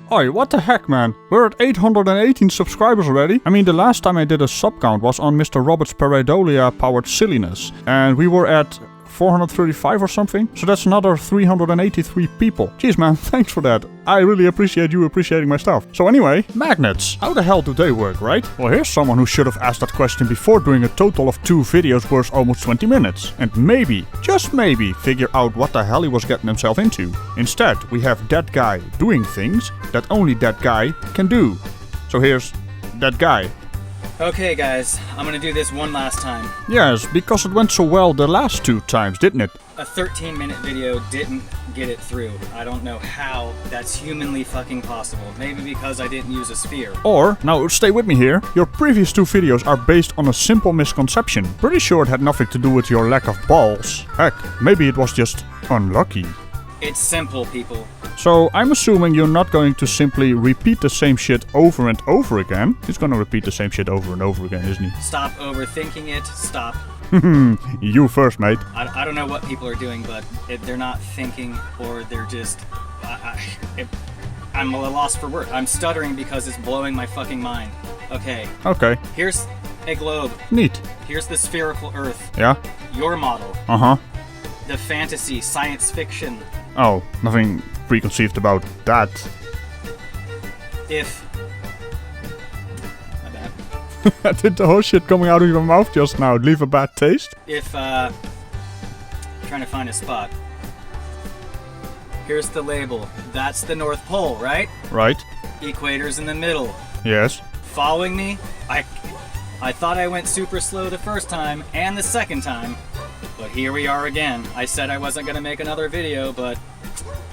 Oi, what the heck, man? We're at 818 subscribers already. I mean, the last time I did a sub count was on Mr. Robert's Pareidolia-powered silliness. And we were at 435 or something. So that's another 383 people. Jeez, man, thanks for that. I really appreciate you appreciating my stuff. So anyway, magnets. How the hell do they work, right? Well, here's someone who should have asked that question before doing a total of 2 videos worth almost 20 minutes. And maybe, just maybe, figure out what the hell he was getting himself into. Instead, we have that guy doing things that only that guy can do. So here's that guy. Okay guys, I'm gonna do this one last time. Yes, because it went so well the last 2 times, didn't it? A 13-minute video didn't get it through. I don't know how that's humanly fucking possible. Maybe because I didn't use a sphere. Or, now stay with me here, your previous 2 videos are based on a simple misconception. Pretty sure it had nothing to do with your lack of balls. Heck, maybe it was just unlucky. It's simple, people. So I'm assuming you're not going to simply repeat the same shit over and over again. He's gonna repeat the same shit over and over again, isn't he? Stop overthinking it. Stop. You first, mate. I don't know what people are doing, but they're not thinking, or they're just... I'm at a loss for words. I'm stuttering because it's blowing my fucking mind. Okay. Okay. Here's a globe. Neat. Here's the spherical Earth. Yeah? Your model. Uh-huh. The fantasy, science fiction. Oh, nothing preconceived about that. If... My bad. Did the whole shit coming out of your mouth just now leave a bad taste? If, trying to find a spot. Here's the label. That's the North Pole, right? Right. Equator's in the middle. Yes. Following me? I thought I went super slow the first time and the second time. But here we are again. I said I wasn't gonna make another video, but...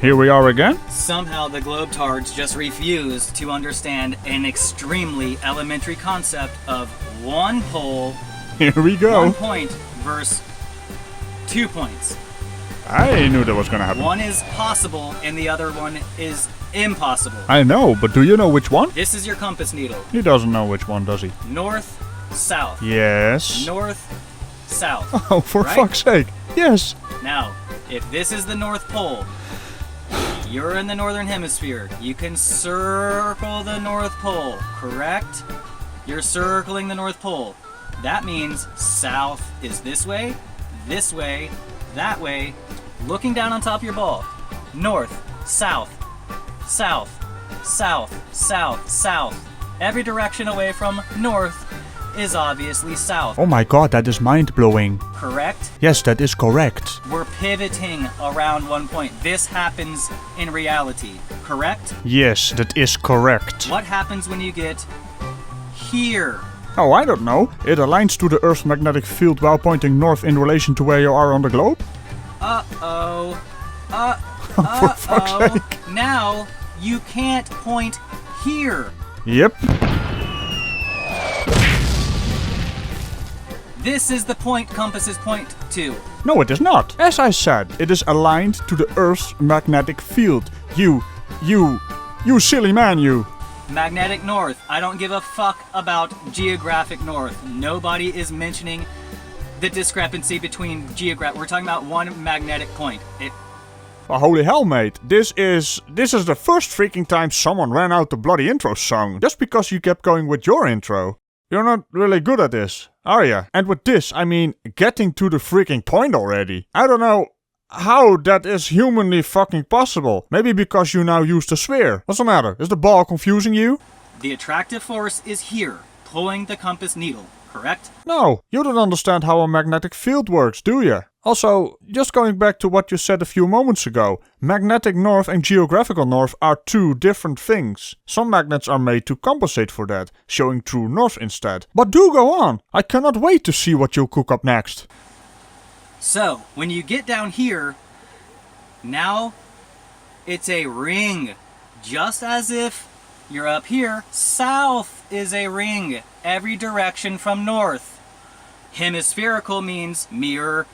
Here we are again? Somehow the globetards just refused to understand an extremely elementary concept of one pole, Here we go. 1 point, versus 2 points. I knew that was gonna happen. One is possible and the other one is impossible. I know, but do you know which one? This is your compass needle. He doesn't know which one, does he? North, south. Yes. North, south. Oh, for right? fuck's sake. Yes. Now, if this is the North Pole, you're in the Northern Hemisphere. You can circle the North Pole, correct? You're circling the North Pole. That means south is this way, that way, looking down on top of your ball. North, south, south, south, south, south. Every direction away from north is obviously south. Oh my god, that is mind-blowing. Correct? Yes, that is correct. We're pivoting around 1 point. This happens in reality, correct? Yes, that is correct. What happens when you get here? Oh, I don't know. It aligns to the Earth's magnetic field while pointing north in relation to where you are on the globe? Uh-oh. For fuck's sake. Now, you can't point here. Yep. This is the point compasses point to. No, it is not. As I said, it is aligned to the Earth's magnetic field. You silly man, you. Magnetic north. I don't give a fuck about geographic north. Nobody is mentioning the discrepancy between we're talking about one magnetic point. Oh, holy hell, mate. This is the first freaking time someone ran out the bloody intro song. Just because you kept going with your intro. You're not really good at this, are ya? And with this, I mean getting to the freaking point already. I don't know how that is humanly fucking possible. Maybe because you now use the sphere. What's the matter? Is the ball confusing you? The attractive force is here, pulling the compass needle, correct? No, you don't understand how a magnetic field works, do you? Also, just going back to what you said a few moments ago, magnetic north and geographical north are 2 different things. Some magnets are made to compensate for that, showing true north instead. But do go on! I cannot wait to see what you'll cook up next. So, when you get down here, now it's a ring. Just as if you're up here, south is a ring, every direction from north. Hemispherical means mirror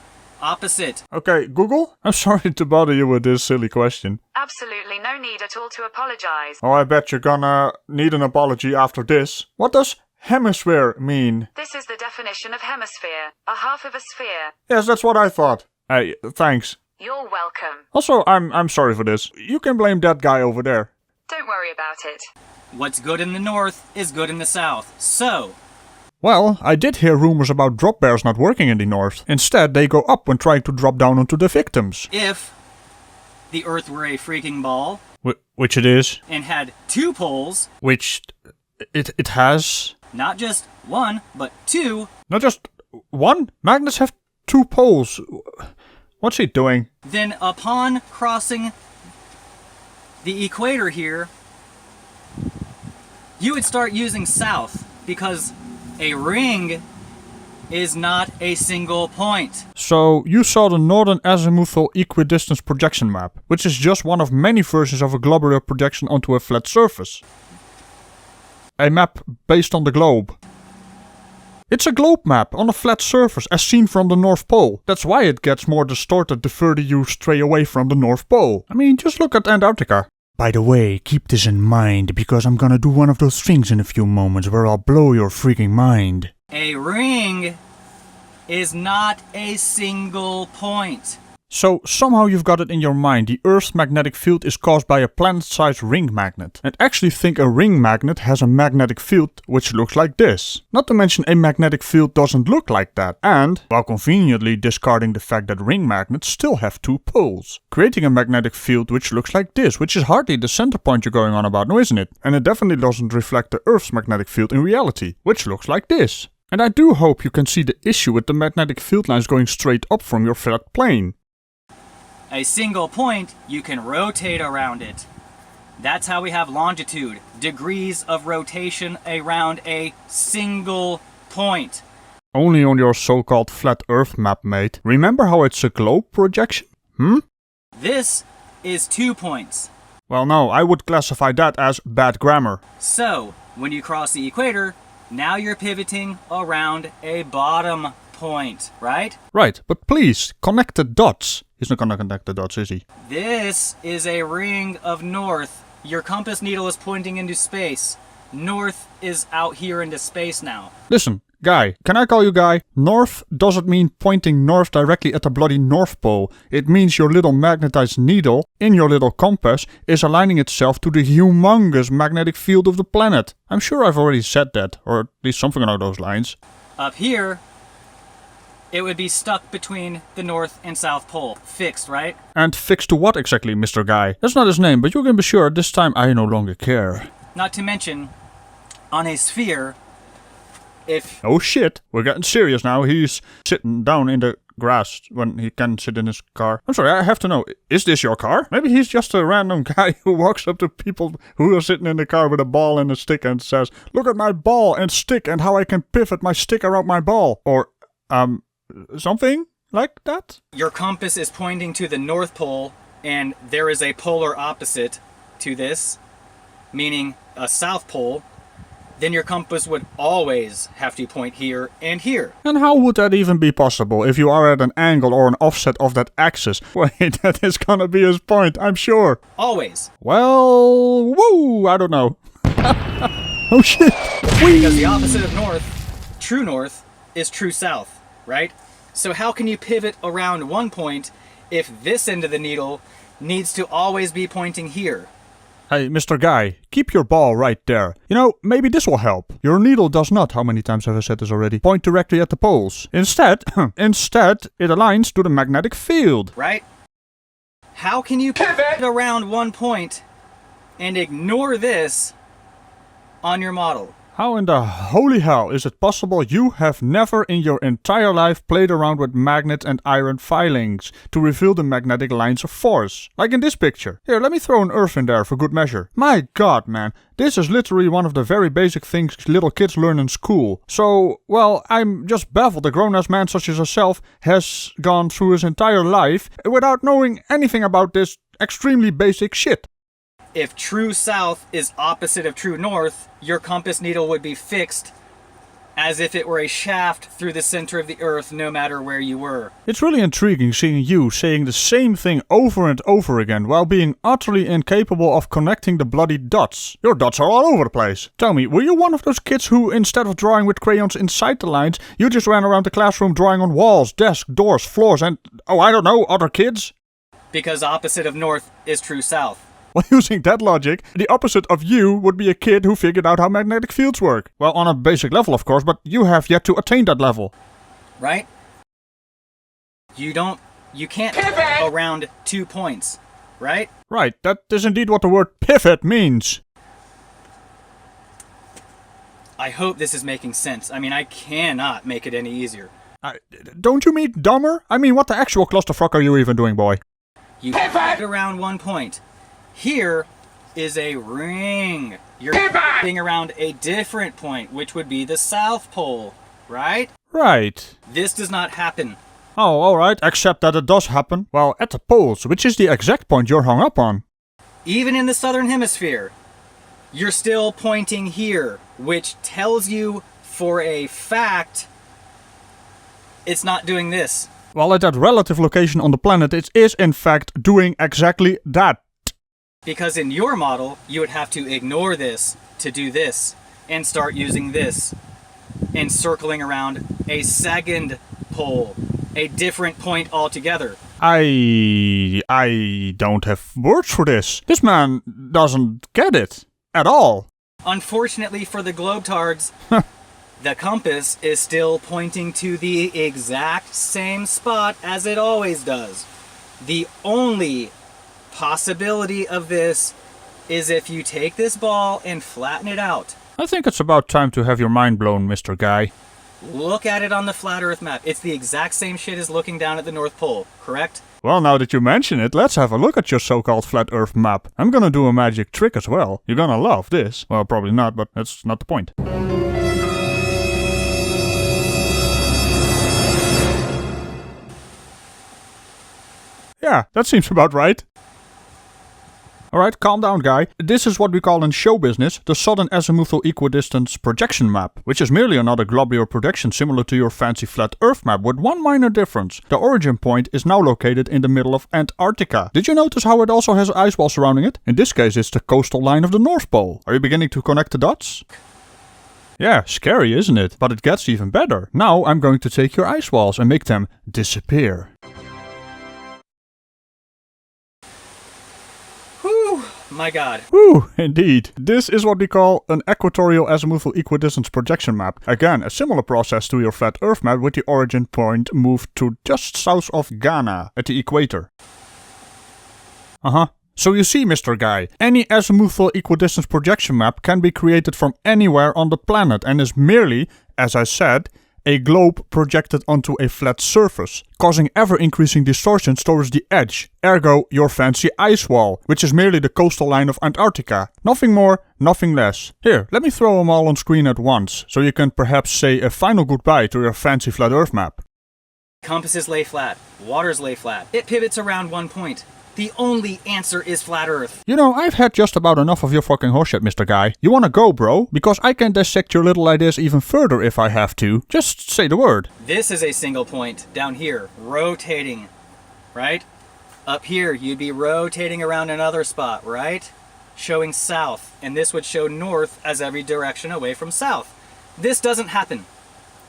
opposite. Okay, Google? I'm sorry to bother you with this silly question. Absolutely no need at all to apologize. Oh, I bet you're gonna need an apology after this. What does hemisphere mean? This is the definition of hemisphere, a half of a sphere. Yes, that's what I thought. Hey, thanks. You're welcome. Also, I'm sorry for this. You can blame that guy over there. Don't worry about it. What's good in the north is good in the south. So, Well, I did hear rumors about drop bears not working in the north. Instead, they go up when trying to drop down onto the victims. if the earth were a freaking ball Which it is. and had two poles, Which it has. not just one, but two, Not just one. Magnets have two poles. What's he doing? then upon crossing the equator here, you would start using south because a ring is not a single point. So, you saw the Northern Azimuthal Equidistance Projection Map, which is just one of many versions of a globular projection onto a flat surface. A map based on the globe. It's a globe map on a flat surface as seen from the North Pole. That's why it gets more distorted the further you stray away from the North Pole. I mean, just look at Antarctica. By the way, keep this in mind, because I'm gonna do one of those things in a few moments where I'll blow your freaking mind. A ring is not a single point. So, somehow you've got it in your mind, the Earth's magnetic field is caused by a planet-sized ring magnet. And actually think a ring magnet has a magnetic field which looks like this. Not to mention a magnetic field doesn't look like that. And, while conveniently discarding the fact that ring magnets still have two poles. Creating a magnetic field which looks like this, which is hardly the center point you're going on about now, isn't it? And it definitely doesn't reflect the Earth's magnetic field in reality, which looks like this. And I do hope you can see the issue with the magnetic field lines going straight up from your flat plane. A single point, you can rotate around it. That's how we have longitude, degrees of rotation around a single point. Only on your so-called flat Earth map, mate. Remember how it's a globe projection? This is 2 points. Well, no, I would classify that as bad grammar. So, when you cross the equator, now you're pivoting around a bottom point, right? Right, but please, connect the dots. He's not gonna connect the dots, is he? This is a ring of north. Your compass needle is pointing into space. North is out here into space now. Listen, Guy, can I call you Guy? North doesn't mean pointing north directly at the bloody North Pole. It means your little magnetized needle in your little compass is aligning itself to the humongous magnetic field of the planet. I'm sure I've already said that, or at least something along those lines. Up here, it would be stuck between the North and South Pole. Fixed, right? And fixed to what exactly, Mr. Guy? That's not his name, but you can be sure this time I no longer care. Not to mention, on a sphere, if... Oh shit, we're getting serious now. He's sitting down in the grass when he can sit in his car. I'm sorry, I have to know, is this your car? Maybe he's just a random guy who walks up to people who are sitting in the car with a ball and a stick and says, "Look at my ball and stick and how I can pivot my stick around my ball." Or, something like that? Your compass is pointing to the North Pole, and there is a polar opposite to this, meaning a South Pole, then your compass would always have to point here and here. And how would that even be possible if you are at an angle or an offset of that axis? Wait, that is gonna be his point, I'm sure. Always. Well, woo, I don't know. Oh shit! Because the opposite of north, true north, is true south, right? So how can you pivot around one point if this end of the needle needs to always be pointing here? Hey, Mr. Guy, keep your ball right there. You know, maybe this will help. Your needle does not, how many times have I said this already, point directly at the poles. Instead, it aligns to the magnetic field. Right? How can you pivot around one point and ignore this on your model? How in the holy hell is it possible you have never in your entire life played around with magnets and iron filings to reveal the magnetic lines of force? Like in this picture. Here, let me throw an earth in there for good measure. My god, man. This is literally one of the very basic things little kids learn in school. So, well, I'm just baffled a grown-ass man such as yourself has gone through his entire life without knowing anything about this extremely basic shit. If true south is opposite of true north, your compass needle would be fixed as if it were a shaft through the center of the earth no matter where you were. It's really intriguing seeing you saying the same thing over and over again while being utterly incapable of connecting the bloody dots. Your dots are all over the place. Tell me, were you one of those kids who, instead of drawing with crayons inside the lines, you just ran around the classroom drawing on walls, desks, doors, floors and, oh I don't know, other kids? Because opposite of north is true south. Well, using that logic, the opposite of you would be a kid who figured out how magnetic fields work. Well, on a basic level, of course, but you have yet to attain that level. Right? You can't pivot around 2 points, right? Right, that is indeed what the word pivot means. I hope this is making sense. I mean, I cannot make it any easier. Don't you mean dumber? I mean, what the actual clusterfuck are you even doing, boy? You pivot around 1 point. Here is a ring. You're pivoting around a different point, which would be the South Pole, right? Right. This does not happen. Oh, alright, except that it does happen. Well, at the poles, which is the exact point you're hung up on. Even in the Southern Hemisphere, you're still pointing here, which tells you for a fact it's not doing this. Well, at that relative location on the planet, it is in fact doing exactly that. Because in your model, you would have to ignore this to do this, and start using this, and circling around a second pole, a different point altogether. I don't have words for this. This man doesn't get it. At all. Unfortunately for the Globetards, the compass is still pointing to the exact same spot as it always does. The only possibility of this is if you take this ball and flatten it out. I think it's about time to have your mind blown, Mr. Guy. Look at it on the flat Earth map. It's the exact same shit as looking down at the North Pole, correct? Well, now that you mention it, let's have a look at your so-called flat Earth map. I'm gonna do a magic trick as well. You're gonna love this. Well, probably not, but that's not the point. Yeah, that seems about right. Alright, calm down, guy. This is what we call in show business the sudden azimuthal equidistance projection map, which is merely another globular projection similar to your fancy flat Earth map with one minor difference. The origin point is now located in the middle of Antarctica. Did you notice how it also has an ice wall surrounding it? In this case, it's the coastal line of the North Pole. Are you beginning to connect the dots? Yeah, scary, isn't it? But it gets even better. Now I'm going to take your ice walls and make them disappear. My god. Whew, indeed. This is what we call an equatorial azimuthal equidistance projection map. Again, a similar process to your flat Earth map with the origin point moved to just south of Ghana, at the equator. So you see, Mr. Guy, any azimuthal equidistance projection map can be created from anywhere on the planet and is merely, as I said, a globe projected onto a flat surface, causing ever-increasing distortions towards the edge, ergo your fancy ice wall, which is merely the coastal line of Antarctica. Nothing more, nothing less. Here, let me throw them all on screen at once, so you can perhaps say a final goodbye to your fancy flat Earth map. Compasses lay flat, waters lay flat. It pivots around 1 point. The only answer is flat Earth. You know, I've had just about enough of your fucking horseshit, Mr. Guy. You wanna go, bro? Because I can dissect your little ideas even further if I have to. Just say the word. This is a single point down here, rotating, right? Up here, you'd be rotating around another spot, right? Showing south, and this would show north as every direction away from south. This doesn't happen.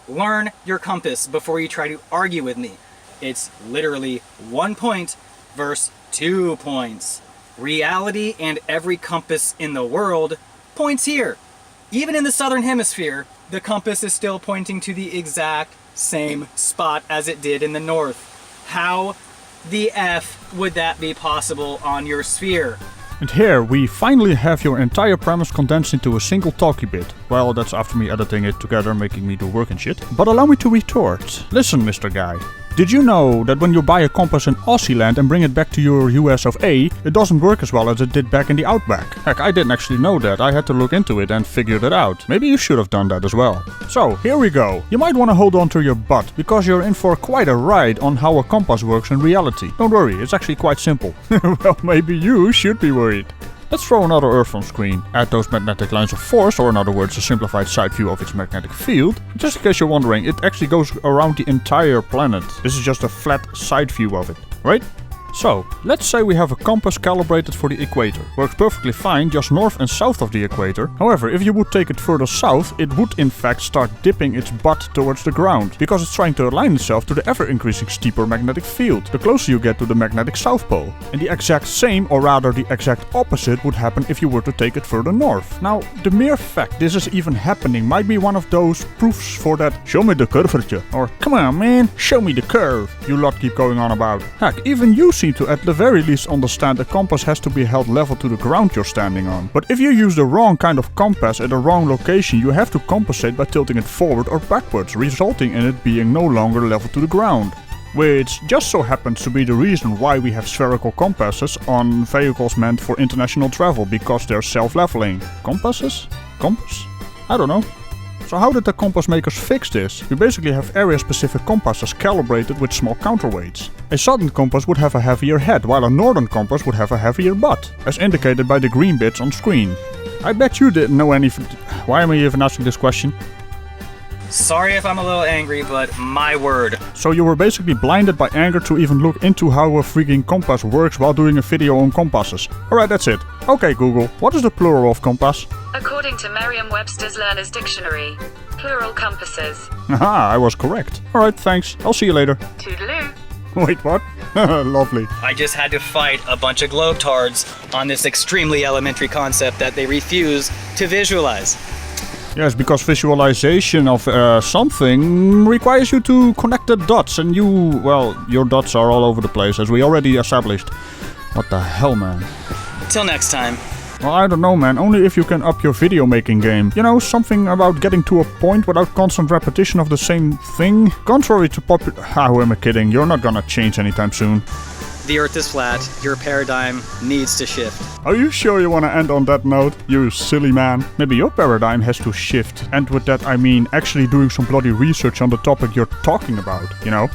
Learn your compass before you try to argue with me. It's literally 1 point versus 2 points. Reality and every compass in the world points here. Even in the Southern Hemisphere, the compass is still pointing to the exact same spot as it did in the North. How the F would that be possible on your sphere? And here we finally have your entire premise condensed into a single talky bit. Well, that's after me editing it together, making me do work and shit. But allow me to retort. Listen, Mr. Guy. Did you know that when you buy a compass in Aussie land and bring it back to your US of A, it doesn't work as well as it did back in the Outback? Heck, I didn't actually know that. I had to look into it and figured it out. Maybe you should have done that as well. So, here we go. You might want to hold on to your butt, because you're in for quite a ride on how a compass works in reality. Don't worry, it's actually quite simple. Well, maybe you should be worried. Let's throw another Earth on screen, add those magnetic lines of force, or in other words a simplified side view of its magnetic field. Just in case you're wondering, it actually goes around the entire planet. This is just a flat side view of it, right? So, let's say we have a compass calibrated for the equator. Works perfectly fine just north and south of the equator. However, if you would take it further south, it would in fact start dipping its butt towards the ground, because it's trying to align itself to the ever-increasing steeper magnetic field, the closer you get to the magnetic south pole. And the exact same, or rather the exact opposite, would happen if you were to take it further north. Now, the mere fact this is even happening might be one of those proofs for that "show me the curvature" or "come on man, show me the curve" you lot keep going on about. Heck, even you seem to at the very least understand a compass has to be held level to the ground you're standing on. But if you use the wrong kind of compass at the wrong location, you have to compensate by tilting it forward or backwards, resulting in it being no longer level to the ground. Which just so happens to be the reason why we have spherical compasses on vehicles meant for international travel, because they're self-leveling. Compasses? Compass? I don't know. So how did the compass makers fix this? We basically have area-specific compasses calibrated with small counterweights. A southern compass would have a heavier head, while a northern compass would have a heavier butt, as indicated by the green bits on screen. I bet you didn't know anything. Why am I even asking this question? Sorry if I'm a little angry, but my word. So you were basically blinded by anger to even look into how a freaking compass works while doing a video on compasses. Alright, that's it. Okay Google, what is the plural of compass? According to Merriam-Webster's Learner's Dictionary, plural compasses. Haha, I was correct. Alright, thanks. I'll see you later. Toodaloo. Wait, what? Lovely. I just had to fight a bunch of globetards on this extremely elementary concept that they refuse to visualize. Yes, because visualization of something requires you to connect the dots, and your dots are all over the place, as we already established. What the hell, man? Till next time. Well, I don't know, man. Only if you can up your video making game. You know, something about getting to a point without constant repetition of the same thing. Contrary to who am I kidding? You're not gonna change anytime soon. The Earth is flat. Your paradigm needs to shift. Are you sure you want to end on that note, you silly man? Maybe your paradigm has to shift. And with that I mean actually doing some bloody research on the topic you're talking about, you know?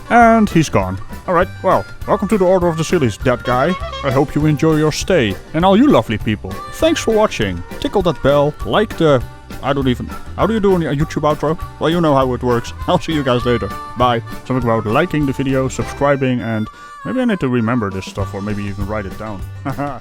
And he's gone. Alright, well, welcome to the Order of the Sillies, that guy. I hope you enjoy your stay. And all you lovely people, thanks for watching. Tickle that bell, like the... how do you do a YouTube outro? Well, you know how it works. I'll see you guys later. Bye. Something about liking the video, subscribing, and maybe I need to remember this stuff or maybe even write it down. Haha.